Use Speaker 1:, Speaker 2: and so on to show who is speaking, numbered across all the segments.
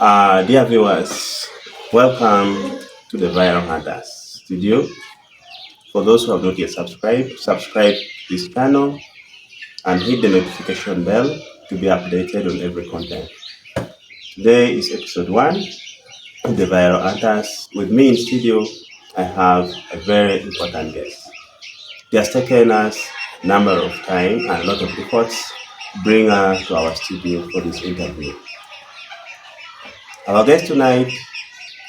Speaker 1: Dear viewers, welcome to the Viral Hunters studio. For those who have not yet subscribe this channel and hit the notification bell to be updated on every content. Today is episode 1 of the Viral Hunters. With me in studio, I have a very important guest. He has taken us a number of time and a lot of efforts to bring her to our studio for this interview. Our guest tonight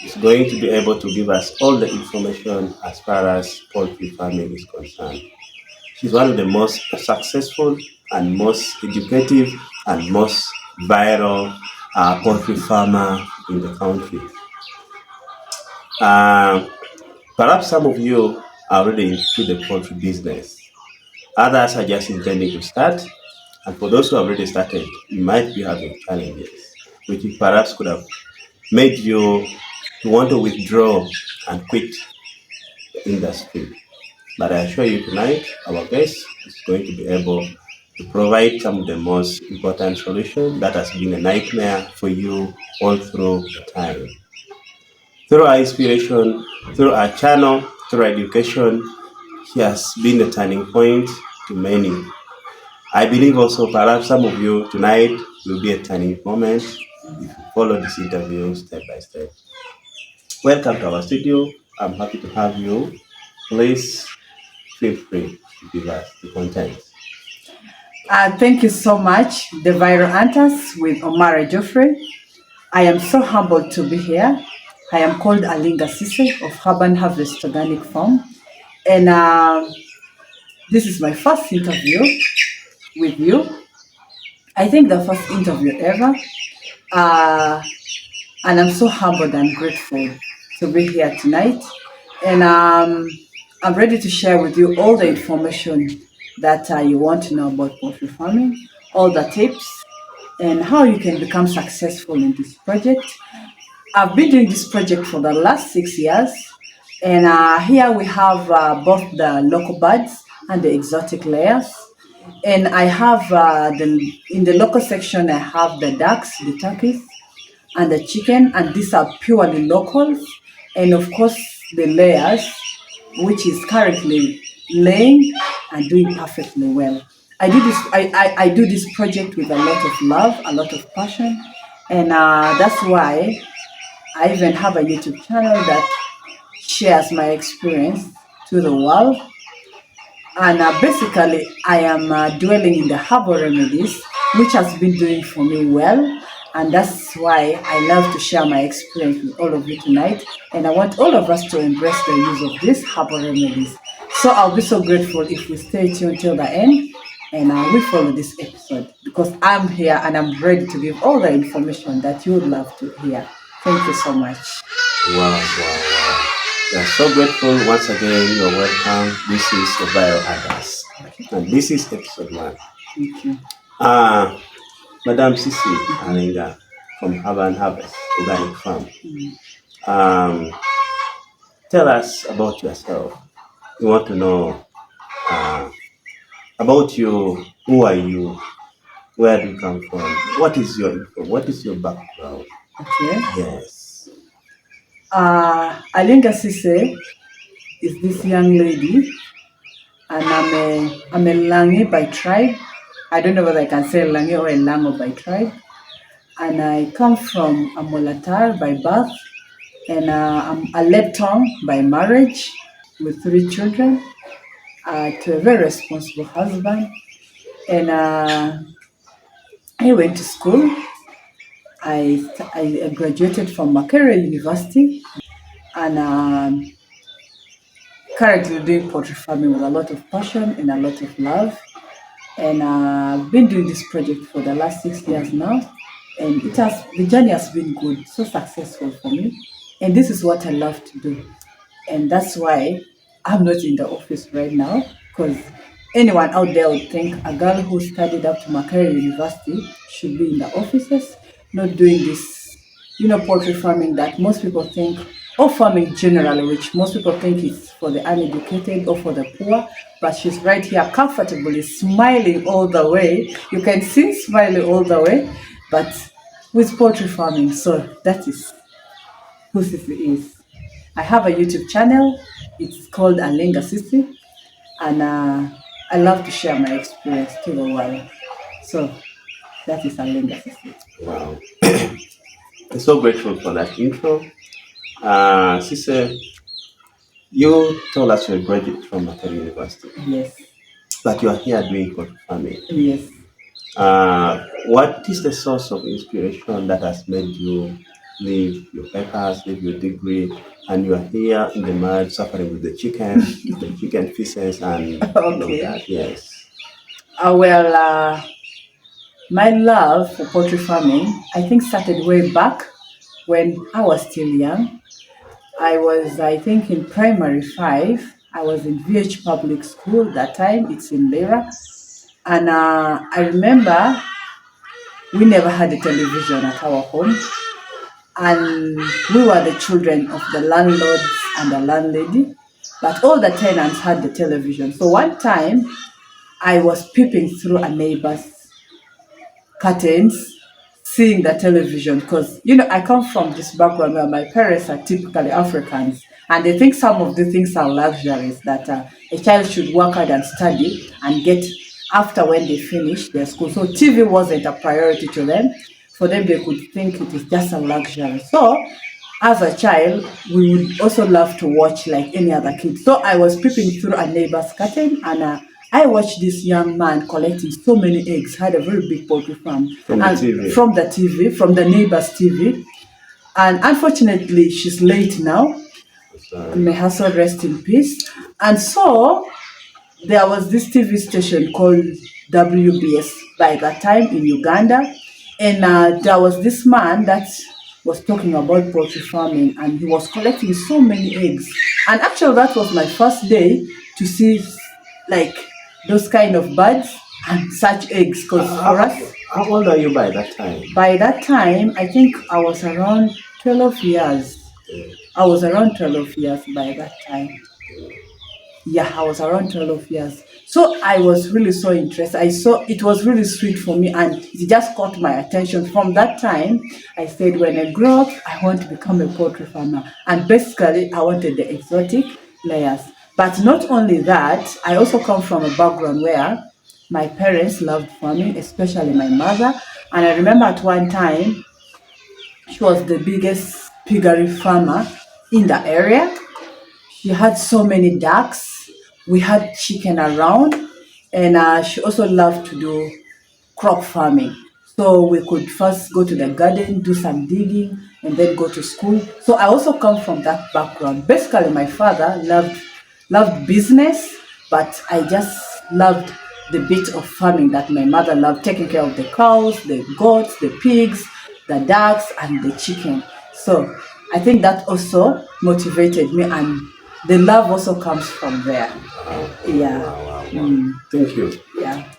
Speaker 1: is going to be able to give us all the information as far as poultry farming is concerned. She's one of the most successful and most educative and most viral poultry farmer in the country. Perhaps some of you are already into the poultry business. Others are just intending to start. And for those who have already started, you might be having challenges, which perhaps could have made you to want to withdraw and quit the industry. But I assure you tonight, our guest is going to be able to provide some of the most important solutions that has been a nightmare for you all through the time. Through our inspiration, through our channel, through our education, she has been a turning point to many. I believe also perhaps some of you tonight will be a turning moment if you follow this interview step by step. Welcome to our studio. I'm happy to have you. Please feel free to give us the content.
Speaker 2: Thank you so much, the Viral Hunters with Omar Geoffrey. I am so humbled to be here. I am called ALINGA CISSY of Herbal Harvest Organic Farm. And this is my first interview with you. I think the first interview ever. And I'm so humbled and grateful to be here tonight. And I'm ready to share with you all the information that you want to know about poultry farming, all the tips, and how you can become successful in this project. I've been doing this project for the last 6 years, and here we have both the local birds and the exotic layers. And I have in the local section, I have the ducks, the turkeys, and the chicken, and these are purely locals. And of course, the layers, which is currently laying and doing perfectly well. I do this project with a lot of love, a lot of passion, and that's why I even have a YouTube channel that shares my experience to the world. And basically, I am dwelling in the herbal remedies, which has been doing for me well. And that's why I love to share my experience with all of you tonight. And I want all of us to embrace the use of these herbal remedies. So I'll be so grateful if we stay tuned till the end and we follow this episode, because I'm here and I'm ready to give all the information that you would love to hear. Thank you so much.
Speaker 1: Wow. We are so grateful. Once again, you're welcome. This is the Viral Hunters. And this is episode 1.
Speaker 2: Thank you.
Speaker 1: Madam Sissy Alinga from Herbal Harvest Organic Farm. Tell us about yourself. We want to know about you. Who are you? Where do you come from? What is your info? What is your background?
Speaker 2: Okay.
Speaker 1: Yes.
Speaker 2: ALINGA CISSY is this young lady, and I'm a Langi by tribe. I don't know whether I can say Langi or a Lango by tribe. And I come from a Mulatar by birth, and I'm a Lepton by marriage with 3 children, to a very responsible husband. And I went to school. I graduated from Makerere University, and currently doing poultry farming with a lot of passion and a lot of love. And I've been doing this project for the last 6 years now, and the journey has been good, so successful for me. And this is what I love to do, and that's why I'm not in the office right now, because anyone out there would think a girl who studied up to Makerere University should be in the offices, not doing this, poultry farming that most people think, or farming generally, which most people think is for the uneducated or for the poor. But she's right here comfortably smiling all the way. You can see smiling all the way, but with poultry farming. So that is who Sissy is. I have a YouTube channel. It's called ALINGA CISSY, and I love to share my experience to the world. So that is ALINGA CISSY.
Speaker 1: Wow. I'm so grateful for that intro. Sister, you told us you're a graduate from Makere University,
Speaker 2: Yes,
Speaker 1: but you are here doing poultry farming.
Speaker 2: yes.
Speaker 1: What is the source of inspiration that has made you leave your papers, leave your degree, and you are here in the mud suffering with the chicken feces, and all of
Speaker 2: Okay.
Speaker 1: that? Yes.
Speaker 2: Well, my love for poultry farming, I think, started way back when I was still young. I was, I think, in primary five. I was in VH Public School that time. It's in Lira. And I remember we never had a television at our home. And we were the children of the landlord and the landlady. But all the tenants had the television. So one time I was peeping through a neighbor's curtains, seeing the television, because I come from this background where my parents are typically Africans, and they think some of the things are luxuries that a child should work hard and study and get after when they finish their school. So TV wasn't a priority to them. For them, they could think it is just a luxury. So as a child, we would also love to watch like any other kid. So I was peeping through a neighbor's curtain, and I watched this young man collecting so many eggs, had a very big poultry farm.
Speaker 1: From the
Speaker 2: And
Speaker 1: TV.
Speaker 2: from the TV, from the neighbor's TV. And unfortunately, she's late now.
Speaker 1: Sorry.
Speaker 2: May her soul rest in peace. And so there was this TV station called WBS by that time in Uganda. And there was this man that was talking about poultry farming, and he was collecting so many eggs. And actually, that was my first day to see like those kind of birds and such eggs. Because for us,
Speaker 1: How old are you by that time?
Speaker 2: by that time, I think I was around 12 years. I was around 12 years by that time. Yeah, I was around 12 years. So I was really so interested. I saw it was really sweet for me, and it just caught my attention. From that time, I said, when I grow up, I want to become a poultry farmer. And basically, I wanted the exotic layers. But not only that, I also come from a background where my parents loved farming, especially my mother. And I remember at one time, she was the biggest piggery farmer in the area. She had so many ducks. We had chicken around, and she also loved to do crop farming. So we could first go to the garden, do some digging, and then go to school. So I also come from that background. Basically, my father loved business, but I just loved the bit of farming that my mother loved, taking care of the cows, the goats, the pigs, the ducks, and the chicken. So I think that also motivated me, and the love also comes from there. Yeah.
Speaker 1: Thank you.
Speaker 2: Yeah.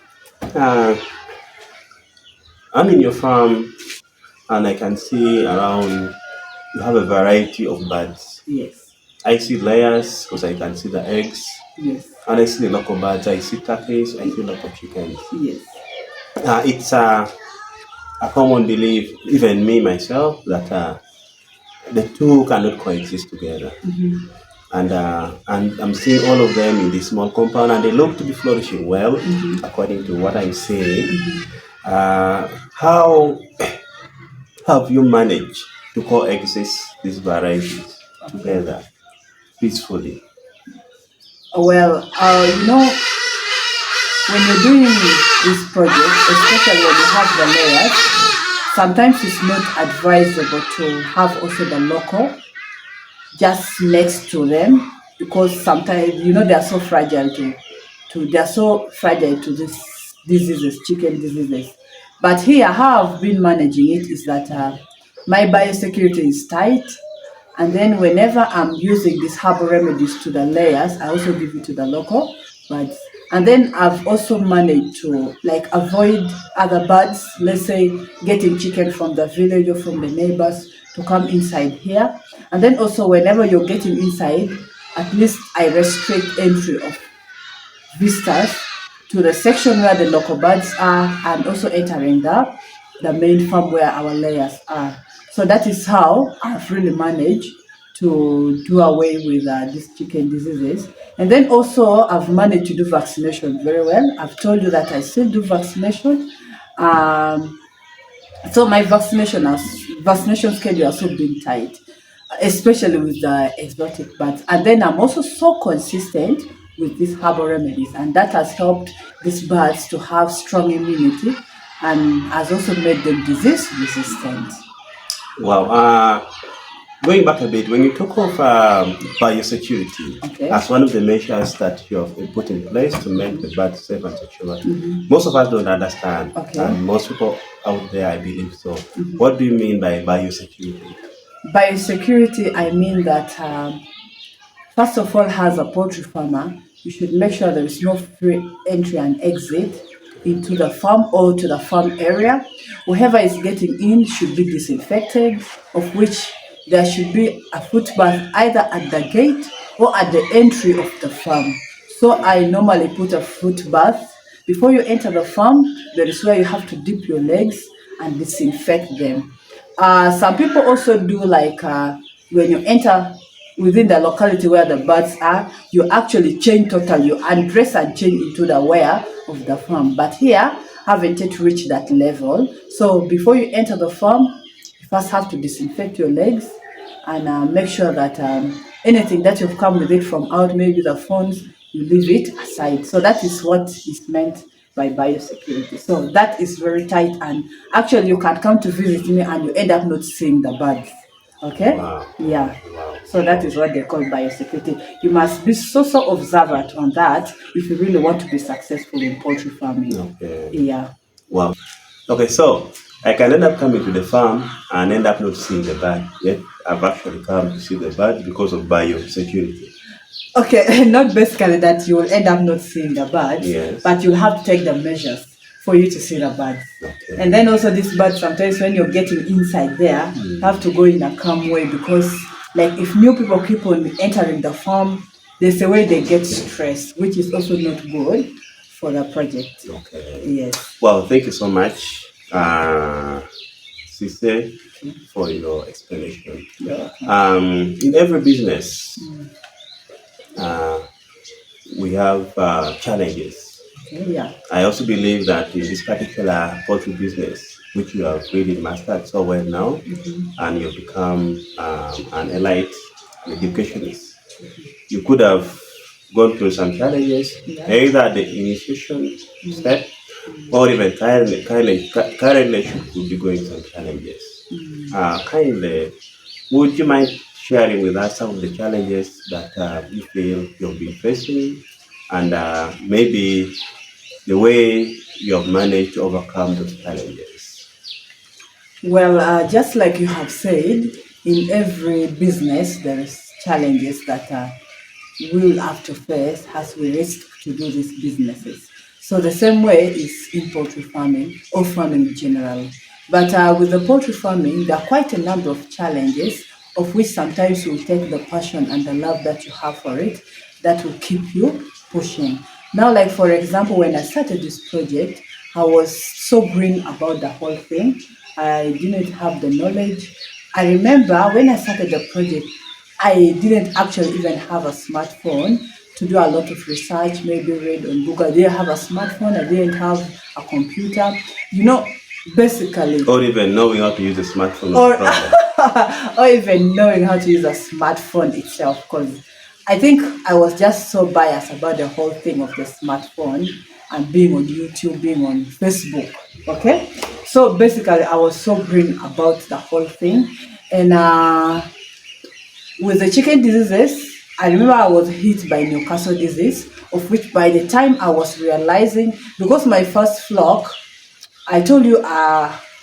Speaker 1: Uh, I'm in your farm, and I can see around you have a variety of birds.
Speaker 2: Yes.
Speaker 1: I see layers because I can see the eggs,
Speaker 2: Yes.
Speaker 1: and I see the local birds. I see turkeys, I see local chickens.
Speaker 2: Yes.
Speaker 1: It's a common belief, even me myself, that the two cannot coexist together. And I'm seeing all of them in this small compound, and they look to be flourishing well, according to what I'm seeing. How have you managed to coexist these varieties together peacefully?
Speaker 2: Well, when you're doing this project, especially when you have the layers, sometimes it's not advisable to have also the local just next to them, because sometimes they are so fragile to this diseases, chicken diseases. But here, how I've been managing it is that my biosecurity is tight, and then whenever I'm using these herbal remedies to the layers, I also give it to the local birds. And then I've also managed to avoid other birds, let's say getting chicken from the village or from the neighbors to come inside here. And then also whenever you're getting inside, at least I restrict entry of visitors to the section where the local birds are, and also entering the the main farm where our layers are. So that is how I've really managed to do away with these chicken diseases. And then also I've managed to do vaccination very well. I've told you that I still do vaccination. Um, so my vaccination schedule has also been tight, especially with the exotic birds. And then I'm also so consistent with these herbal remedies, and that has helped these birds to have strong immunity and has also made them disease resistant.
Speaker 1: Wow. Going back a bit, when you talk of biosecurity
Speaker 2: Okay.
Speaker 1: as one of the measures that you have put in place to make the bird safe and secure, most of us don't understand,
Speaker 2: Okay.
Speaker 1: and most people out there, I believe so. What do you mean by biosecurity?
Speaker 2: Biosecurity, I mean that first of all, as a poultry farmer, you should make sure there is no free entry and exit into the farm or to the farm area. Whoever is getting in should be disinfected, of which there should be a foot bath either at the gate or at the entry of the farm. So I normally put a foot bath. Before you enter the farm, there is where you have to dip your legs and disinfect them. Some people also do like when you enter within the locality where the birds are, you actually change totally, you undress and change into the wear of the farm. But here, haven't yet reached that level. So before you enter the farm, you first have to disinfect your legs and make sure that anything that you've come with it from out, maybe the phones, you leave it aside. So that is what is meant by biosecurity. So that is very tight, and actually you can come to visit me and you end up not seeing the birds. Okay?
Speaker 1: Wow.
Speaker 2: Yeah.
Speaker 1: Wow.
Speaker 2: So that is what they call biosecurity. You must be so observant on that if you really want to be successful in poultry farming.
Speaker 1: Okay.
Speaker 2: Yeah.
Speaker 1: Wow. Okay, so I can end up coming to the farm and end up not seeing the bird. Yet I've actually come to see the bird because of biosecurity.
Speaker 2: Okay, not basically that you will end up not seeing the birds,
Speaker 1: Yes.
Speaker 2: but you'll have to take the measures for you to see the birds.
Speaker 1: Okay.
Speaker 2: And then also this bird, sometimes when you're getting inside there, you have to go in a calm way, because like if new people keep on entering the farm, there's a way they get stressed, which is also not good for the project.
Speaker 1: Okay.
Speaker 2: Yes.
Speaker 1: Well, thank you so much, Sise, for your explanation.
Speaker 2: Yeah.
Speaker 1: In every business, we have challenges.
Speaker 2: Okay, yeah.
Speaker 1: I also believe that in this particular poultry business, which you have really mastered so well now, and you've become an elite educationist, you could have gone through some challenges, either at the initiation step or even currently should be going through some challenges. Kindly, would you mind sharing with us some of the challenges that you feel you've been facing, and maybe the way you have managed to overcome those challenges?
Speaker 2: Well, just like you have said, in every business there is challenges that we will have to face as we risk to do these businesses. So the same way is in poultry farming or farming in general. But with the poultry farming, there are quite a number of challenges, of which sometimes will take the passion and the love that you have for it, that will keep you pushing. Now, like for example, when I started this project, I was so green about the whole thing. I didn't have the knowledge. I remember when I started the project, I didn't actually even have a smartphone to do a lot of research, maybe read on Google. I didn't have a smartphone, I didn't have a computer. You know, basically.
Speaker 1: Or even knowing how to use a smartphone.
Speaker 2: Or even knowing how to use a smartphone itself, because I think I was just so biased about the whole thing of the smartphone and being on YouTube, being on Facebook. Okay? So basically, I was so green about the whole thing. And with the chicken diseases, I remember I was hit by Newcastle disease, of which by the time I was realizing, because my first flock, I told you,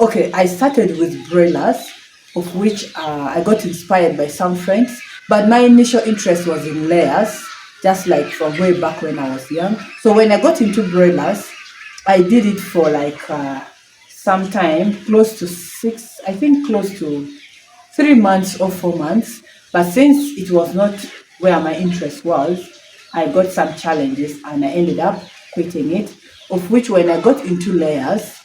Speaker 2: okay, I started with broilers, of which I got inspired by some friends, but my initial interest was in layers, just like from way back when I was young. So when I got into broilers, I did it for like some time, close to close to 3 months or 4 months. But since it was not where my interest was, I got some challenges and I ended up quitting it. Of which, when I got into layers,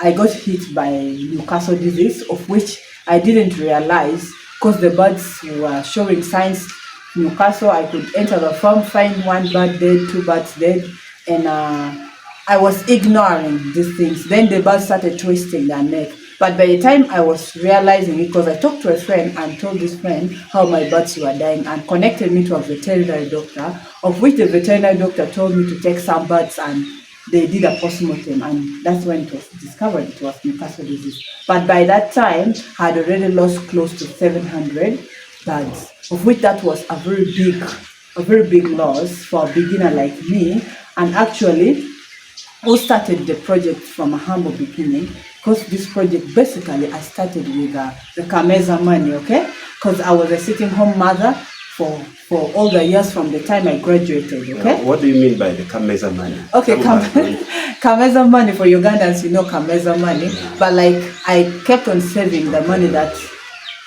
Speaker 2: I got hit by Newcastle disease, of which I didn't realize because the birds were showing signs. Newcastle, I could enter the farm, find one bird dead, two birds dead, and I was ignoring these things. Then the birds started twisting their neck. But by the time I was realizing it, because I talked to a friend and told this friend how my birds were dying and connected me to a veterinary doctor, of which the veterinary doctor told me to take some birds and they did a postmortem, and that's when it was discovered it was Newcastle disease. But by that time, I had already lost close to 700 birds, of which that was a very big loss for a beginner like me. And actually, who started the project from a humble beginning, because this project basically I started with the Kameza money, okay? Because I was a sitting home mother for all the years from the time I graduated, okay?
Speaker 1: What do you mean by the Kameza money?
Speaker 2: Okay, Kameza money for Ugandans, you know Kameza money, but like I kept on saving the money that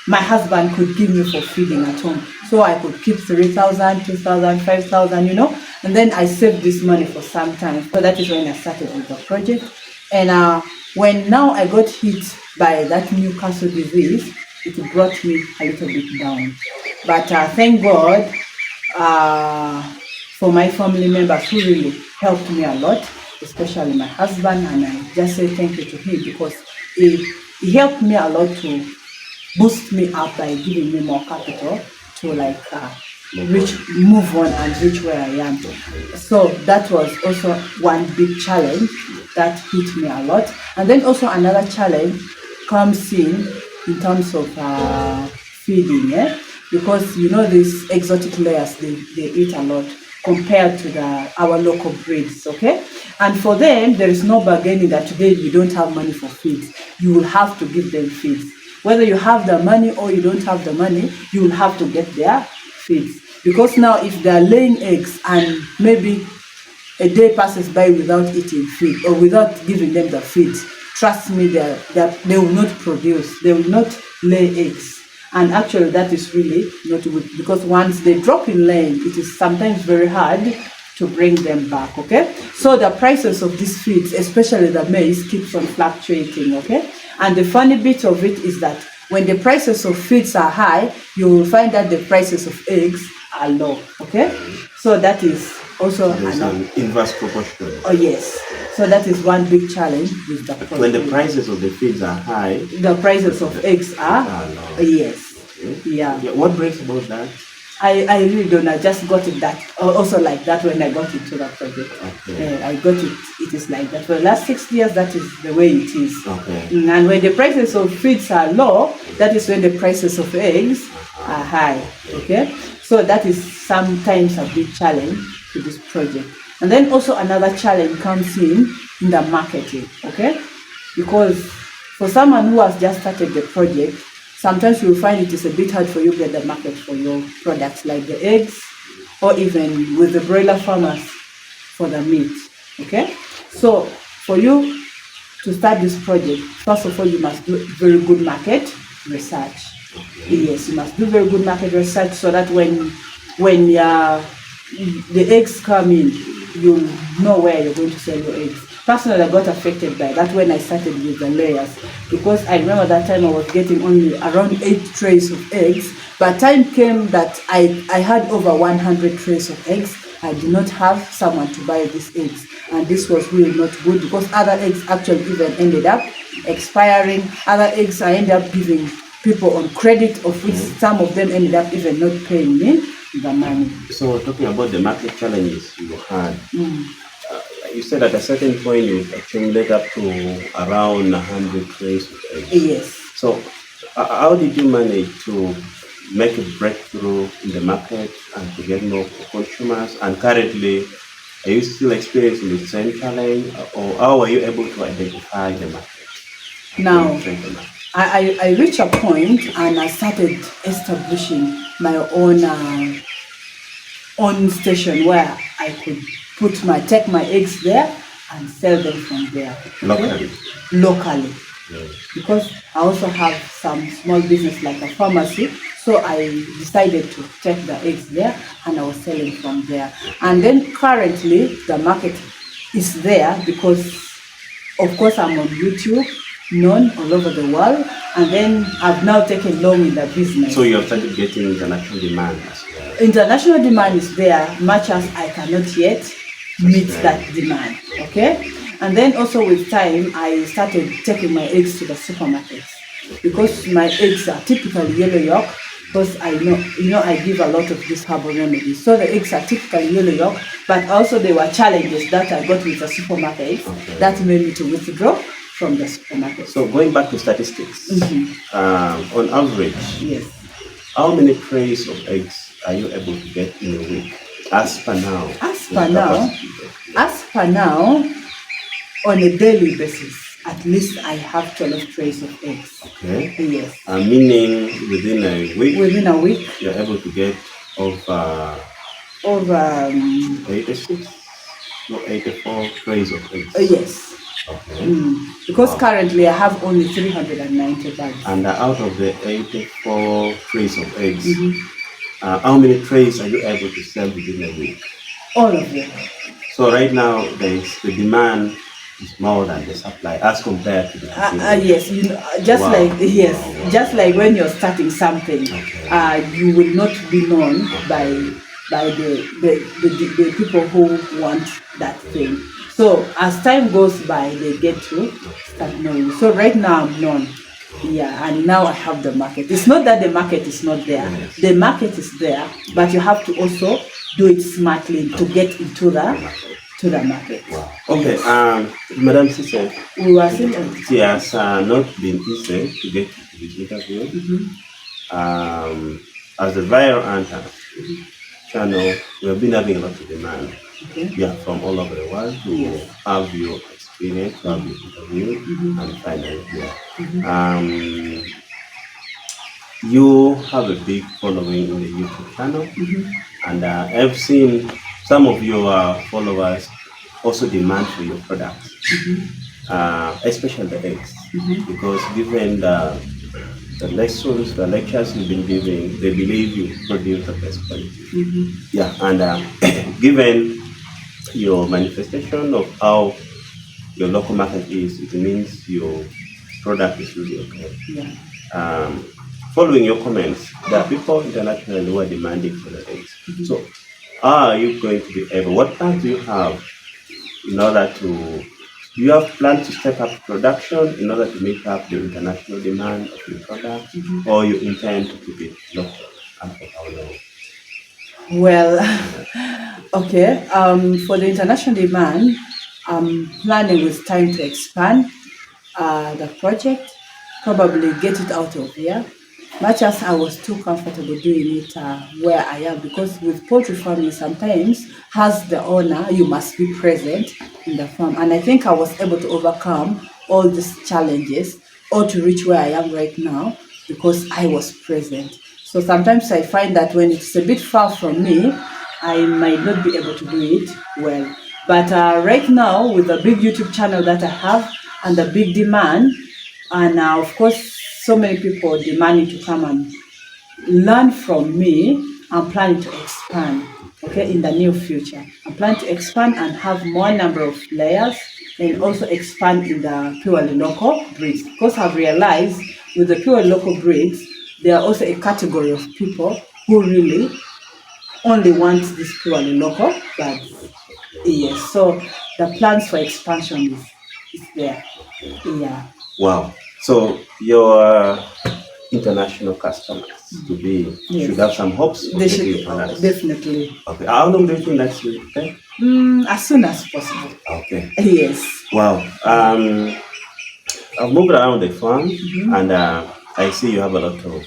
Speaker 2: my husband could give me for feeding at home. So I could keep 3,000, 2,000, 5,000, you know, and then I saved this money for some time. So that is when I started with the project. And when now I got hit by that Newcastle disease, it brought me a little bit down. But thank God for my family members who really helped me a lot, especially my husband, and I just say thank you to him because he helped me a lot to boost me up by giving me more capital to like move on and reach where I am. So that was also one big challenge that hit me a lot. And then also another challenge comes in terms of feeding, because you know these exotic layers, they eat a lot compared to our local breeds, okay? And for them, there is no bargaining that today you don't have money for feeds. You will have to give them feeds. Whether you have the money or you don't have the money, you will have to get their feeds. Because now if they are laying eggs and maybe a day passes by without eating feed or without giving them the feeds, trust me, they will not produce, they will not lay eggs. And actually that is really not good because once they drop in laying, it is sometimes very hard to bring them back, okay? So the prices of these feeds, especially the maize, keeps on fluctuating, okay? And the funny bit of it is that when the prices of feeds are high, you will find that the prices of eggs are low, okay? So that is also
Speaker 1: an inverse proportion.
Speaker 2: Oh yes. So that is one big challenge with the product.
Speaker 1: When the prices of the feeds are high,
Speaker 2: the prices of eggs are
Speaker 1: low.
Speaker 2: Yes.
Speaker 1: Okay.
Speaker 2: Yeah.
Speaker 1: What brings about that?
Speaker 2: I really don't know. I just got it that also like that when I got into the project.
Speaker 1: Okay.
Speaker 2: I got it. It is like that for the last 6 years. That is the way it is.
Speaker 1: Okay.
Speaker 2: And when the prices of feeds are low, that is when the prices of eggs are high. Okay. So that is sometimes a big challenge to this project. And then also another challenge comes in the marketing. Okay, because for someone who has just started the project, sometimes you'll find it is a bit hard for you to get the market for your products like the eggs or even with the broiler farmers for the meat, okay? So for you to start this project, first of all, you must do very good market research. Yes, you must do very good market research so that when the eggs come in, you know where you're going to sell your eggs. Personally, I got affected by that when I started with the layers because I remember that time I was getting only around 8 trays of eggs, but time came that I had over 100 trays of eggs. I did not have someone to buy these eggs, and this was really not good because other eggs actually even ended up expiring. Other eggs I ended up giving people on credit, of which some of them ended up even not paying me the money.
Speaker 1: So talking about the market challenges you had, you said at a certain point you accumulate up to around 100 trays of eggs.
Speaker 2: Yes.
Speaker 1: So how did you manage to make a breakthrough in the market and to get more consumers? And currently, are you still experiencing the same challenge, or how are you able to identify the market?
Speaker 2: Now, I reached a point and I started establishing my own station where I could take my eggs there and sell them from there.
Speaker 1: Locally.
Speaker 2: Yes. Because I also have some small business like a pharmacy, so I decided to take the eggs there and I was selling from there. And then currently the market is there because of course, I'm on YouTube, known all over the world, and then I've now taken long in the business.
Speaker 1: So you have started getting international demand as well.
Speaker 2: International demand is there, much as I cannot yet meet that demand. Okay, and then also with time, I started taking my eggs to the supermarkets because my eggs are typically yellow yolk. Because I know, I give a lot of these herbal remedies. So the eggs are typically yellow yolk, but also there were challenges that I got with the supermarkets that made me to withdraw from the supermarket.
Speaker 1: So going back to statistics, on average,
Speaker 2: Yes.
Speaker 1: how many trays of eggs are you able to get in a week? As per now.
Speaker 2: As per now, on a daily basis, at least I have 12 trays of eggs.
Speaker 1: Okay.
Speaker 2: Yes.
Speaker 1: Meaning within a week.
Speaker 2: Within a week,
Speaker 1: you're able to get over 86 or 84 trays of eggs.
Speaker 2: Yes.
Speaker 1: Okay.
Speaker 2: Because currently I have only 390 bags.
Speaker 1: And out of the 84 trays of eggs, how many trays are you able to sell within a week?
Speaker 2: All of them.
Speaker 1: So right now the demand is more than the supply as compared to the
Speaker 2: yes, just like when you're starting something, you will not be known by the people who want that thing. So as time goes by, they get to start knowing. So right now I'm known. Yeah, and now I have the market. It's not that the market is not there.
Speaker 1: Yes.
Speaker 2: The market is there, but you have to also do it smartly to get into the market.
Speaker 1: Wow. Okay, Madam Cisse,
Speaker 2: We were saying
Speaker 1: it has not been easy to get to this interview. As a viral hunter channel, we have been having a lot of demand from all over the world to have your experience, to have your interview, and finally here. You have a big following in the YouTube channel, and I've seen some of your followers also demand for your products, especially the eggs, because given the lessons, the lectures you've been giving, they believe you produce the best quality. Yeah, and given your manifestation of how your local market is, it means your product is really okay.
Speaker 2: Yeah.
Speaker 1: Following your comments, there are people internationally who are demanding for the eggs. So, are you going to be able? What plans do you have in order to? Do you have plans to step up production in order to meet up the international demand of your product, or you intend to keep it local and for how long?
Speaker 2: Well, okay. For the international demand, I'm planning with time to expand the project, probably get it out of here. Much as I was too comfortable doing it where I am, because with poultry farming, sometimes as the owner, you must be present in the farm. And I think I was able to overcome all these challenges or to reach where I am right now because I was present. So sometimes I find that when it's a bit far from me, I might not be able to do it well. But right now, with the big YouTube channel that I have and the big demand, and of course, so many people demanding to come and learn from me, I'm planning to expand, in the near future. I'm planning to expand and have more number of layers and also expand in the purely local breeds. Because I've realized with the pure local breeds, there are also a category of people who really only want this purely local birds. Yes, so the plans for expansion is there. Yeah.
Speaker 1: Wow. So your international customers to be should have some hopes.
Speaker 2: They should definitely.
Speaker 1: Okay. How long do you think that will take?
Speaker 2: As soon as possible.
Speaker 1: Okay.
Speaker 2: Yes.
Speaker 1: Wow. I've moved around the farm and I see you have a lot of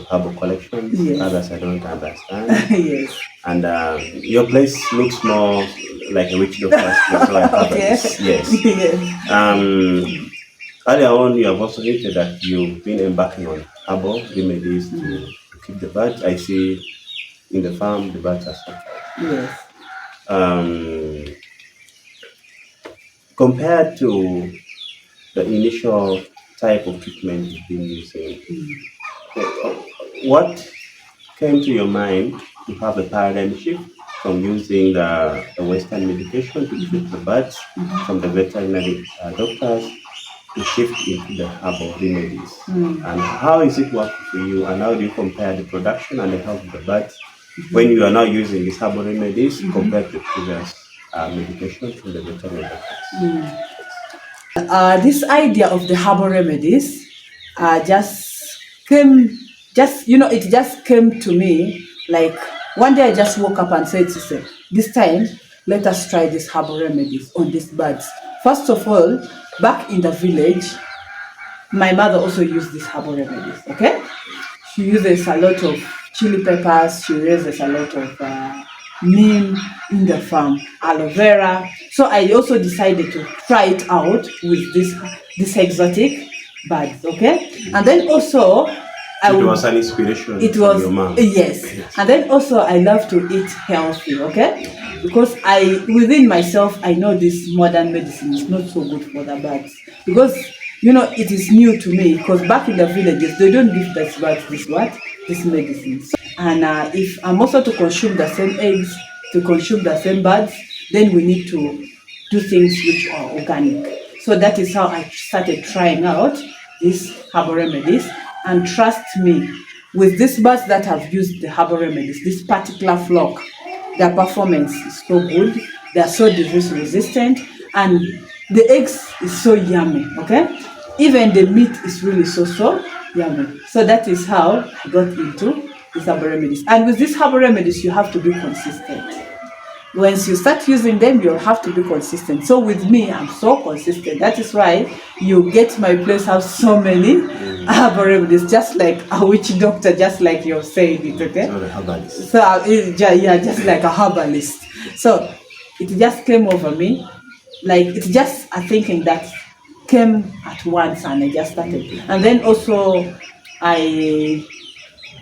Speaker 1: herbal collections.
Speaker 2: Yes.
Speaker 1: Others I don't understand.
Speaker 2: Yes.
Speaker 1: And your place looks more like a witch doctor's place. So I have this. Yes.
Speaker 2: Yes.
Speaker 1: Earlier on, you have also hinted that you've been embarking on herbal remedies to keep the birds. I see in the farm the birds are suffered.
Speaker 2: Yes.
Speaker 1: Compared to the initial type of treatment you've been using, what came to your mind to have a paradigm shift from using the Western medication to treat the birds from the veterinary doctors to shift into the herbal remedies. And how is it working for you? And how do you compare the production and the health of the birds when you are now using these herbal remedies compared to previous medication from the veterinary doctors?
Speaker 2: This idea of the herbal remedies it just came to me like one day I just woke up and said, sister, this time let us try these herbal remedies on these birds. First of all, back in the village, my mother also used these herbal remedies, okay? She uses a lot of chili peppers, she uses a lot of neem in the farm, aloe vera. So I also decided to try it out with this exotic birds, okay? And then also
Speaker 1: It was an inspiration
Speaker 2: it
Speaker 1: from
Speaker 2: was
Speaker 1: your mom.
Speaker 2: yes. And then also I love to eat healthy, okay? Because within myself I know this modern medicine is not so good for the birds, because it is new to me, because back in the villages they don't give the birds this medicine. And if I'm also to consume the same eggs, to consume the same birds, then we need to do things which are organic. So that is how I started trying out these herbal remedies. And trust me, with these birds that have used the herbal remedies, this particular flock, their performance is so good, they are so disease resistant, and the eggs is so yummy, okay? Even the meat is really so yummy. So that is how I got into these herbal remedies. And with these herbal remedies, you have to be consistent. Once you start using them, you'll have to be consistent. So with me, I'm so consistent. That is why you get my place have so many herbal remedies, just like a witch doctor, just like you're saying it, okay?
Speaker 1: So the herbalist.
Speaker 2: So yeah, just like a herbalist. So it just came over me, like it's just a thinking that came at once, and I just started. And then also I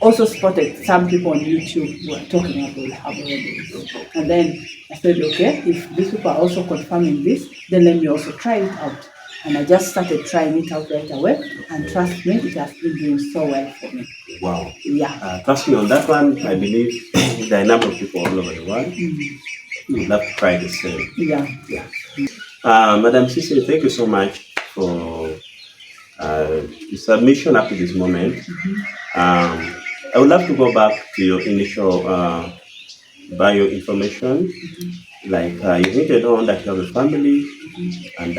Speaker 2: also spotted some people on YouTube who were talking about herbal remedies. And then I said, okay, if these people are also confirming this, then let me also try it out. And I just started trying it out right away. And trust me, it has been doing so well for me.
Speaker 1: Wow.
Speaker 2: Yeah.
Speaker 1: Trust me on that one. I believe there are a number of people all over the world who would love to try the same.
Speaker 2: Yeah.
Speaker 1: Madam Cissy, thank you so much for the submission up to this moment. I would love to go back to your initial bio information. Like you hinted on that you have a family, and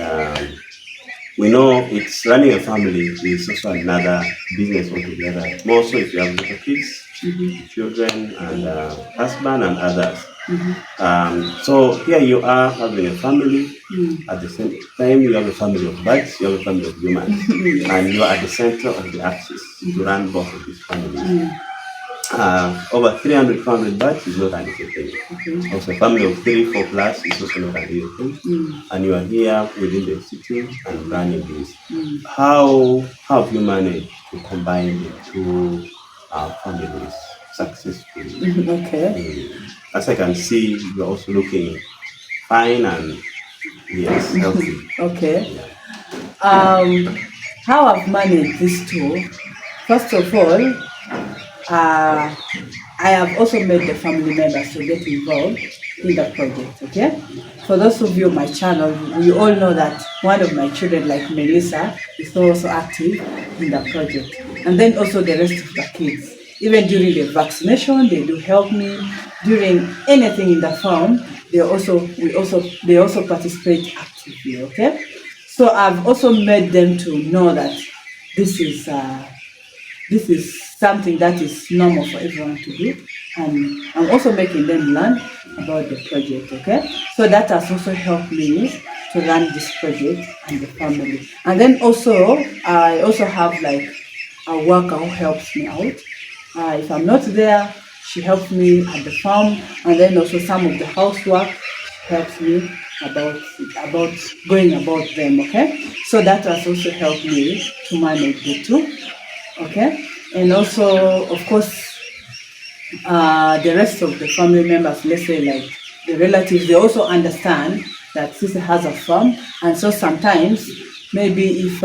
Speaker 1: we know it's running a family is also another business altogether. More so if you have little kids, children, and husband and others. So here you are having a family. At the same time, you have a family of birds, you have a family of humans, and you are at the center of the axis to run both of these families. Over 300, 400 birds is not an easy thing. Also, a family of 3, 4 plus is also not an easy thing. And you are here within the city and running this. How have you managed to combine the two families successfully?
Speaker 2: Okay.
Speaker 1: As I can see, you are also looking fine and yes, healthy.
Speaker 2: Okay. How I've managed these two, first of all, I have also made the family members to get involved in the project, okay? For those of you on my channel, we all know that one of my children, like Melissa, is also active in the project. And then also the rest of the kids. Even during the vaccination, they do help me. During anything in the farm, they also participate actively, okay? So I've also made them to know that this is something that is normal for everyone to do, and I'm also making them learn about the project, okay? So that has also helped me to run this project and the family. And then also, I also have like a worker who helps me out. If I'm not there, she helps me at the farm, and then also some of the housework helps me about going about them, okay? So that has also helped me to manage the two. Okay, and also, of course, the rest of the family members, let's say like the relatives, they also understand that Sissy has a farm, and so sometimes maybe if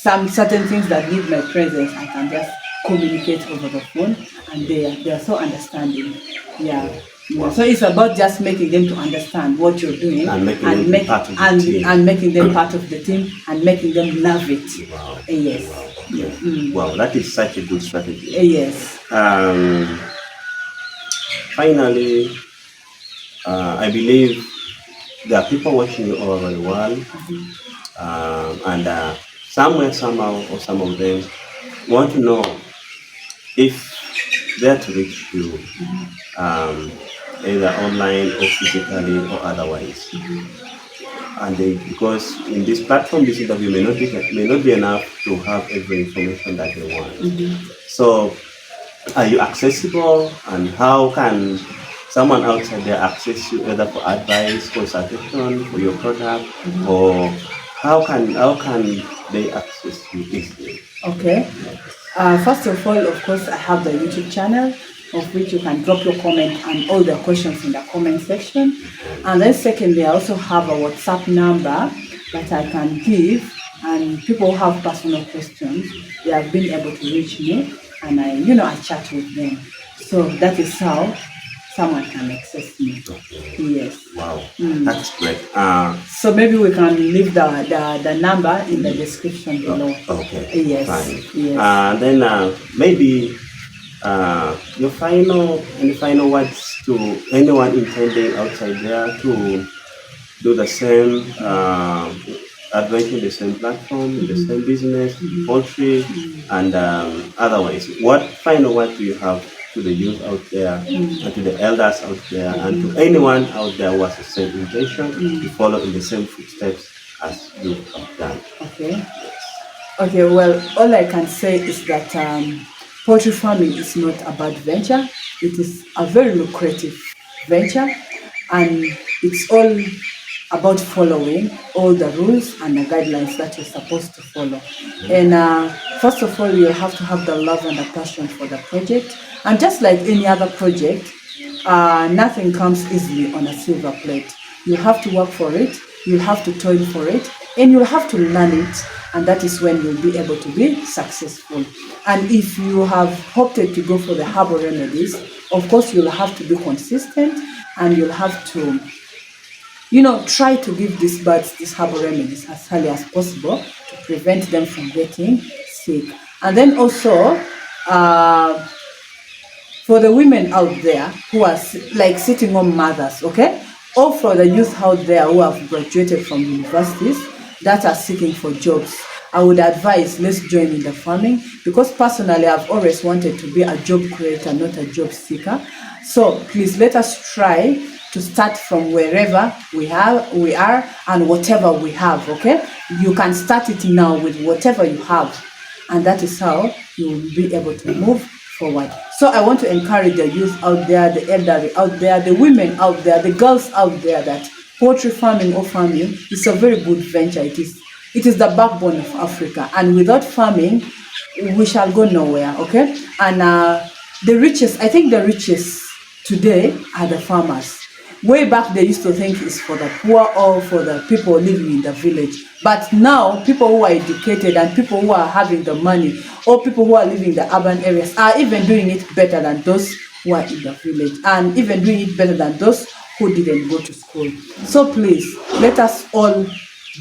Speaker 2: some certain things that need my presence, I can just communicate over the phone, and they are so understanding. Yeah.
Speaker 1: Wow.
Speaker 2: So it's about just making them to understand what you're doing
Speaker 1: And making them part of the team.
Speaker 2: and making them part of the team and making them love it.
Speaker 1: Wow.
Speaker 2: Yes.
Speaker 1: Wow. Okay. Wow, that is such a good strategy.
Speaker 2: Yes.
Speaker 1: Finally, I believe there are people watching you all over the world, and somewhere, somehow, or some of them want to know if they're to reach you, either online or physically or otherwise. And because in this platform, this interview may not be enough to have every information that they want. So, are you accessible, and how can someone outside there access you, either for advice, consultation for your product, or how can they access you easily?
Speaker 2: Okay. First of all, of course, I have the YouTube channel, of which you can drop your comment and all the questions in the comment section. And then secondly, I also have a WhatsApp number that I can give, and people who have personal questions, they have been able to reach me, and I chat with them. So that is how someone can access me. Yes.
Speaker 1: Wow, that's great.
Speaker 2: So maybe we can leave the number in the description below.
Speaker 1: Okay.
Speaker 2: Yes.
Speaker 1: Fine.
Speaker 2: Yes.
Speaker 1: Then maybe your final words to anyone intending outside there to do the same, advancing the same platform, the same business, poultry, and otherwise. What final word do you have to the youth out there, and to the elders out there, and to anyone out there who has the same intention to follow in the same footsteps as you have done?
Speaker 2: Okay, well, all I can say is that poultry farming is not a bad venture. It is a very lucrative venture, and it's all about following all the rules and the guidelines that you're supposed to follow. And first of all, you have to have the love and the passion for the project. And just like any other project, nothing comes easily on a silver plate. You have to work for it, you have to toil for it, and you'll have to learn it, and that is when you'll be able to be successful. And if you have opted to go for the herbal remedies, of course you'll have to be consistent, and you'll have to try to give these birds these herbal remedies as early as possible to prevent them from getting sick. And then also, for the women out there who are like sitting home mothers, okay? Or for the youth out there who have graduated from universities that are seeking for jobs, I would advise, let's join in the farming, because personally I've always wanted to be a job creator, not a job seeker. So please let us try to start from wherever we are and whatever we have, okay? You can start it now with whatever you have, and that is how you will be able to move forward. So I want to encourage the youth out there, the elderly out there, the women out there, the girls out there, that poultry farming or farming is a very good venture. It is the backbone of Africa, and without farming, we shall go nowhere, okay? And I think the richest today are the farmers. Way back they used to think it's for the poor or for the people living in the village. But now people who are educated and people who are having the money, or people who are living in the urban areas, are even doing it better than those who are in the village, and even doing it better than those who didn't go to school. So please, let us all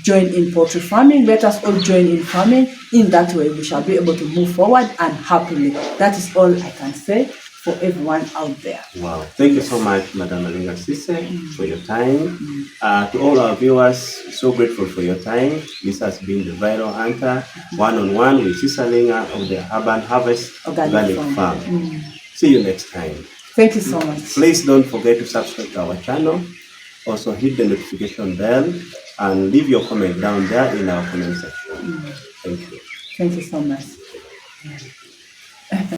Speaker 2: join in poultry farming. Let us all join in farming. In that way, we shall be able to move forward and happily. That is all I can say for everyone out there.
Speaker 1: Wow. Thank you so much, Madam ALINGA CISSY, for your time. To all our viewers, so grateful for your time. This has been the Viral Hunter, one-on-one with Sister ALINGA of the Urban Harvest Organic Farm. See you next time.
Speaker 2: Thank you so much.
Speaker 1: Please don't forget to subscribe to our channel. Also hit the notification bell and leave your comment down there in our comment section. Thank you.
Speaker 2: Thank you so much.